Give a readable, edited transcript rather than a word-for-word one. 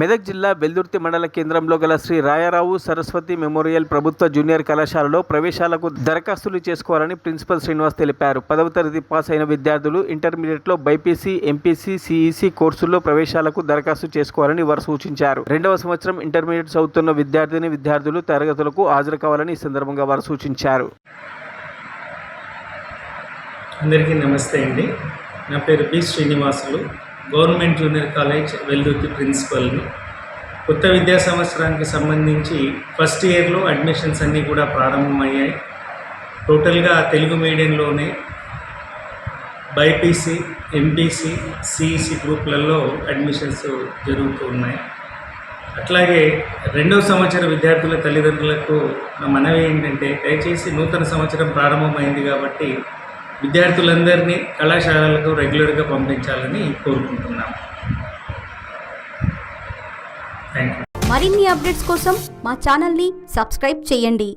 మెదక్ జిల్లా వెల్దుర్తి మండల కేంద్రంలో గల శ్రీ రాయారావు సరస్వతి మెమోరియల్ ప్రభుత్వ జూనియర్ కళాశాలలో ప్రవేశాలకు దరఖాస్తులు చేసుకోవాలని ప్రిన్సిపల్ శ్రీనివాస్ తెలిపారు. 10వ తరగతి పాస్ అయిన విద్యార్థులు ఇంటర్మీడియట్లో బైపీసీ, ఎంపీసీ, సిఈసీ కోర్సుల్లో ప్రవేశాలకు దరఖాస్తు చేసుకోవాలని వారు సూచించారు. 2వ సంవత్సరం ఇంటర్మీడియట్ చదువుతున్న విద్యార్థులు తరగతులకు హాజరు కావాలని ఈ సందర్భంగా వారు సూచించారు. అందరికీ నమస్తే అండి. నా పేరు P Srinivasulu, government junior college Veldurthi ప్రిన్సిపల్ని. కొత్త విద్యా సంవత్సరానికి సంబంధించి ఫస్ట్ ఇయర్లో అడ్మిషన్స్ అన్నీ కూడా ప్రారంభమయ్యాయి. టోటల్గా తెలుగు మీడియంలోనే బైపీసీ, ఎంపీసీ, సిఈసీ గ్రూపులలో అడ్మిషన్స్ జరుగుతూ ఉన్నాయి. అట్లాగే 2వ సంవత్సర విద్యార్థుల తల్లిదండ్రులకు నా మనవి ఏంటంటే, దయచేసి నూతన సంవత్సరం ప్రారంభమైంది కాబట్టి విద్యార్థులందరినీ కళాశాలలకు రెగ్యులర్గా పంపించాలని కోరుకుంటున్నాం. Thank you. మరిన్ని అప్డేట్స్ కోసం మా ఛానల్ని సబ్స్క్రైబ్ చేయండి.